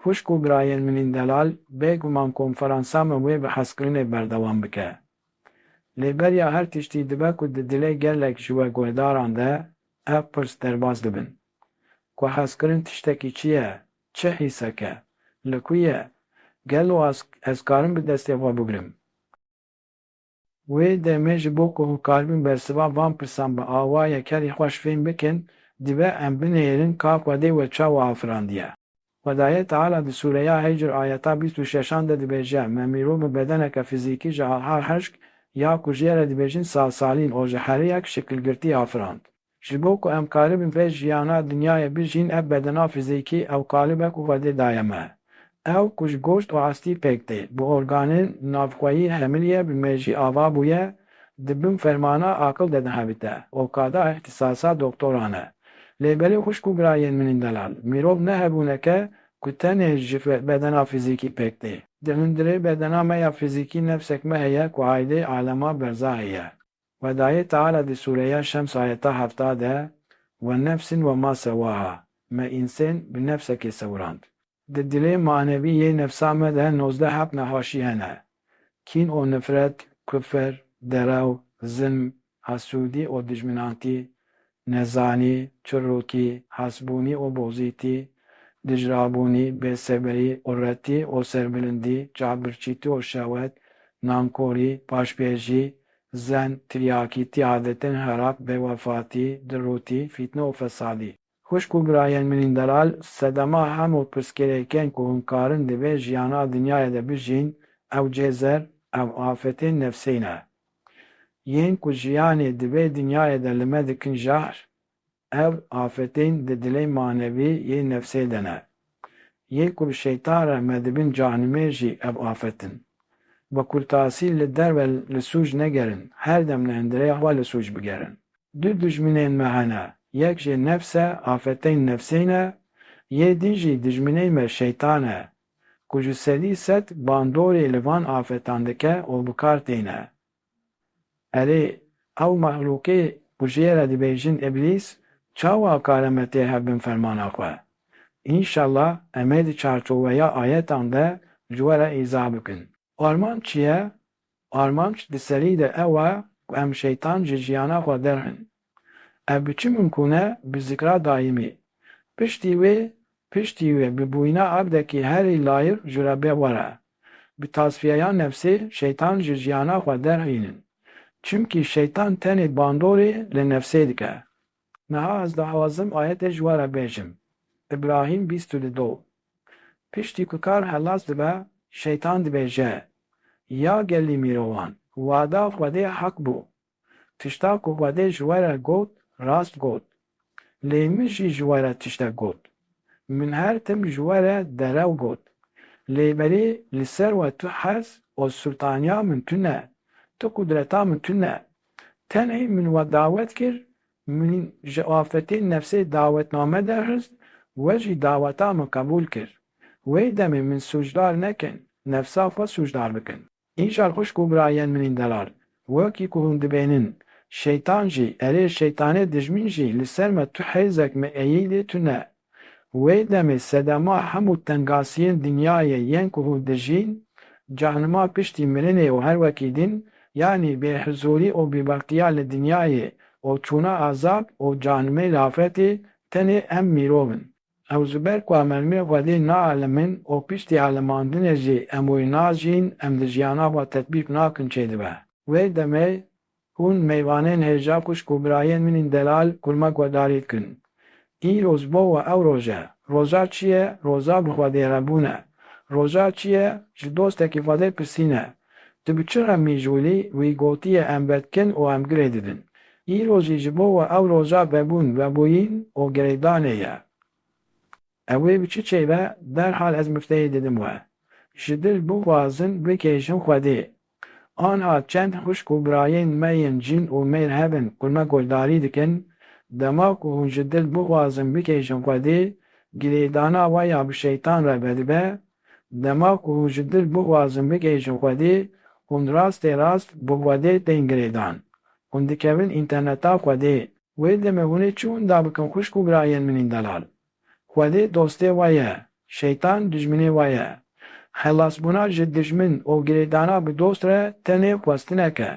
Xwişk û birayên min ên delal, bêguman konferansa me wê bi hezkirinê berdewam bike. Lêberiya her tiştî dibe ku di dilê gelek ji we guhdaran de, ev pirs derbas dibin. Ku hezkirin tiştekî çi ye? Çi hîsek e? Li ku ye? Gelo ez karim bi destê xwe bigirim? Wê demê ji bo ku hûkaribin bersiva van pirsan bi awayê kerî xweş fêm bikin, dibe em binêrin ka Xwedê we çawa afirandiye. Xwedayê Teala di Sûreya Hicr ayeta 26 de dibêje me mirov bi bedeneke fîzîkî ji ha hişk ya ku jê re dibêjin salsalîn û ji heriyek şikilgirtî afirand. Ji bo ku em karibin pêş jiyana dinyayê bijîn ev bedena fîzîkî ew qalibek û Xwedê daye me. Ew ku ji goşt û astî pêk tê, bi organên navxweyî hemiliyê bi mejî ava bûye, di bin fermana aqil de dihevite, ovkada ihtisasa doktoran e. Lêberî xwişk û birayên min ên delal, mirov ne hebûneke ku tenê ji bedena fîzîkî pêk tê. Di hundirê bedena me ya fîzîkî nefsek me heye ku aîdê alema berza heye. Xwedayê Teala di Sûreya Şems ayeta 70 de ve nefsin ve ma sewaha me însen bi nefsekê sewirand. Di dilê manevî yê nefsa me de 19 hep nehaşî hene. Kîn û nifret, kufr, derew, zilm, hasûdî û dijminantî, nezanî, çirrokî, hesbûnî û bozîtî, dijrabûnî, bêseberî, urretî û serbilindî, çavbirçîtî û şehwet, nankorî, paşbêjî, zen, tiryakîtî, adetên herab, bêwefatî, dirûtî, fîtne û fesadî. Xwişk û birayên min ên delal, sedema hemû pirsgirêkên ku hûn karin divê jiyana dinyayê de bijîn, ew cêzer, ew afetên nefsê ne. Yên ku jiyanê divê dinyayê de li me dikin jahr, ev afetên di dilê manevî yê nefsê de ne. Yê ku bi şeytan re me dibin canimê jî ev afet in. Bi kurtasî li derve li sûc negerin, her dem li hundirê xwe li sûc bigerin. Du dijminên me hene, yek jê nefs e, afetên nefsê ne, yê din jî dijminê me şeytan e, ku ji sedî sed bandorê li van afetan dike û bi kar têne. Erê, ew mexlûkê ku jê re dibêjin îblîs, çawa kare me tê hebin fermana xwe? İnşallah em ê di çarçoveya ayetan de ji we re îzah bikin. Armanc çi ye? Armanc di serî de ew e ku em şeytan ji jiyana xwe derhin. Ev bi çi mimkûn e? Bi zikra daîmî. Piştî wê bi bûyîna abdekî herî layık ji Rebbê were. Bi tasfiyeya nefsê şeytan ji jiyana xwe derhînin. Çimkî şeytan tenê bandorê li nefsê dike. Niha ez dixwazim ayetê ji we re bêjim. İbrahîm 22. Piştî ku kar helas dibe, şeytan dibêje: Ya gelî mirovan, wada Xwedê hek bû. Tişta ku Xwedê ji we re got, rast got. Lê min jî ji we re tiştek got. Min her tim ji we re derew got. Lêberî li ser we tu hez û sultaniya min tu ne. Tu kudreta min tu ne. Tenê min we dawet kir, min ji afetên nefsê dawetname derhist, we jî daweta min qebûl kir. Wê demê min sûcdar nekin, nefsa xwe sûcdar bikin. Îşal xwişk û birayên min ên delal, wekî ku hûn dibênin, şeytan jî, erê şeytanê dijmin jî li ser me tu hêzek me eyîdê tu ne. Wê demê sedema hemû tengasiyên dinyayê yên ku hûn dijîn, cahnima piştî mirinê û her wekî din, yanî bêhuzûrî û bêbextiya li dinyayê û çûna azab û canimê li afetê, tenê em mirovin. Ew ji ber ku emelmê Xwedê naelemin û piştî elemandinê jî em wê najîn, em di jiyana xwe tetbîq nakin çêdibe. Wê demê hûn mêvanên hêja xwişk û birayên min ên delal kurmak wedarî dikin. Îroz bo we ew roj e. Roja çi ye? Roja bi Xwedê rebûn e. Roja çi ye? Ji dostekî Xwedê pirsîn e. Tu bi çi re mîjûlî, wî gotiye em vedkin û em girê didin. Îroz jî ji bo we ew roja vebûn, vebûyîn û girêdanê ye. Ew ê bi çi çêbe? Derhal ez miftehê didim we. Ji dil bixwazin bikêjin Xwedê. Aniha çend xwişk û birayên me yên cîn û mêr hebin ku me guhdarî dikin, dema ku hûn ji dil bixwazin bikêjin Xwedê, girêdana we ya bi şeytan re vedibe, dema ku hûn ji dil bixwazin bikêjin Xwedê, hûn rastê rast bi Xwedê tên girêdan. Hûn dikevin înterneta Xwedê. Wê demê hûn ê çi wenda bikin xwişk û birayên min ên delal? Xwedê dostê we ye. Şeytan dijminê we ye. Xelasbûna ji dijmin û girêdana bi dost re tenê xwestinek e.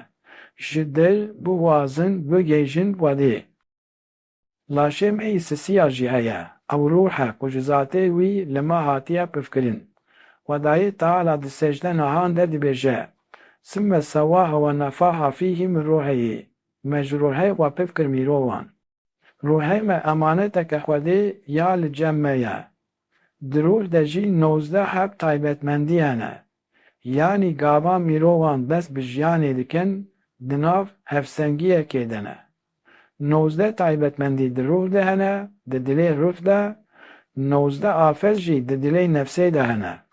Ji dil bixwazin bigêjin Xwedê. Laşê me yê sisiya jî heye. Ew ruh e ku ji zatê wî li me hatiye pivkirin. Xwedayê Teala di secde nihan de dibêje: Simme sewahe ve nefaha fîhî min ruheyê. Me ji ruhê xwe pivkir mirovan. Ruhê me emaneteke Xwedê ya li cem me ye. Di ruh de jî 19 heb taybetmendî hene. Yanî gavan mirovan dest bi jiyanê dikin, di nav hevsengiyekê de ne. 19 taybetmendî di ruh de hene, di dilê ruh de, 19 afet jî di dilê nefsê de hene.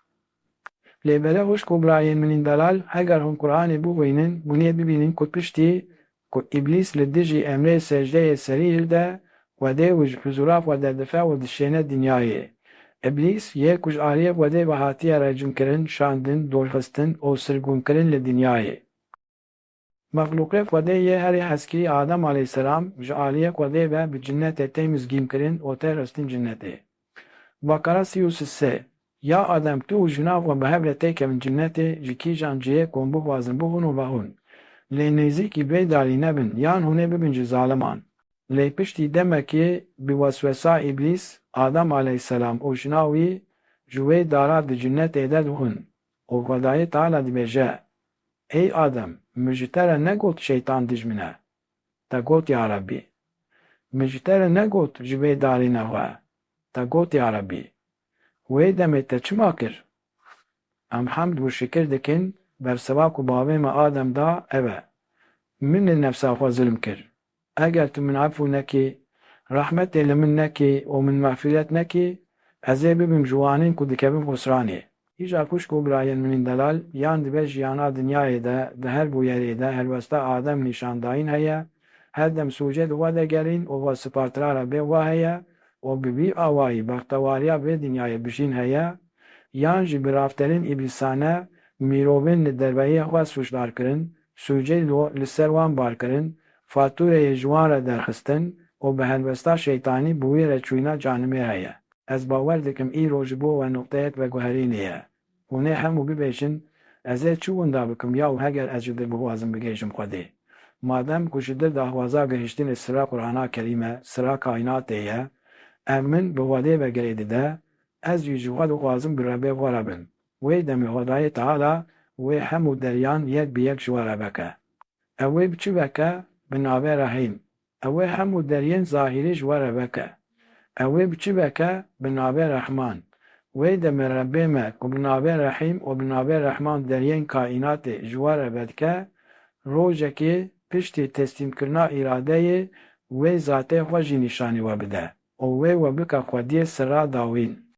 Lêbere huşk û birayên min ên delal, heger hûn Qur'anê bixwînin, hûnê bibînin ku piştî ku Îblîs li dijî emrê secdeyê serî de Xwedê û ji huzûra Xwedê dife û dişêne dinyayê. Îblîs yê ku ji aliyê Xwedê ve hatiye recimkirin, şandin, dorxistin û sirgûnkirin li dinyayê. Mexlûqê Xwedê yê herî hezkirî Adem aleyhisselam ji aliyê Xwedê ve bi cinnetê tê mizgînkirin û tê ristin cinnetê. Bakara 33 Ya Adem tu û jina xwe bi hev re tê kevin cinnetê ji kîjan cihê ku hûn bixwazin bixwin û vehûn. Lê nêzîkî bêdalî nebin yan hûnê bibin ji zaliman. Lê piştî demekê bi weswesa Îblîs, Adem aleyhisselam û jina wî ji wê dara di cinnetê de dixwin. û Xwedayê Teala dibêje: Ey Adem, min ji te re negot şeytan dijmine. Te got ya Rebbî. Min ji te re negot ji bêdarîna xwe. Te got ya Rebbî. Wê demê te çima kir? Em hemd û şikir dikin bersiva ku bavê me Adem da ev e. Min li nefsa xwe zulm kir. Eger tu min efû nekî, rehmetê li min nekî û min mexfiret nekî, ez ê bibim ji wanên ku dikevin husranê. Îja kuşk û birayên min ên delal, yan dibe jiyana dinyayê de, di her bûyerê de helwesta Adem nîşandayîn heye, her dem sûcê di we de gerîn û xwe sipartira Rebbê we heye û bi vî awayî bextewariya vê dinyayê bijîn heye, yan jî bi rafterên îblîsane mirovên li derveyê xwe sûcdarkirin, sûcê li ser wan barkirin, fatûreyê ji wan re derxistin û bi helwesta şeytanî bi wî re çûyîna canimê heye. Ez bawer dikim îro ji bo we noqteyek veguherînê ye. Hûnê hemû bibêjin, ez ê çi winda bikim ya û heger ez ji dil bixwazim bigêjim Xwedê. Madem ku ji dil daxwaza gihîştînê sira Qur'ana Kerîm e, sira kainatê ye, em min bi Xwedê vegerê dide, ez jî ji xwe dixwazim bi Rebbê xwe re bin. Wê demê Xwedayê Teala wê hemû deryan yek bi yek ji we re veke. Ew wê bi çi veke? Bi navê Rehîm. Ew wê hemû deryên zahîrî ji we re veke. Ew wê bi çi veke? Bi navê Rehman. Wê demê Rebbê me ku bi navê Rehîm û bi navê Rehman deryên kainatê ji we re vedike, rojekê piştî teslîmkirina îradeyê wê zatê xwe jî nîşanî we bide û wê we bike Xwediyê sira dawîn.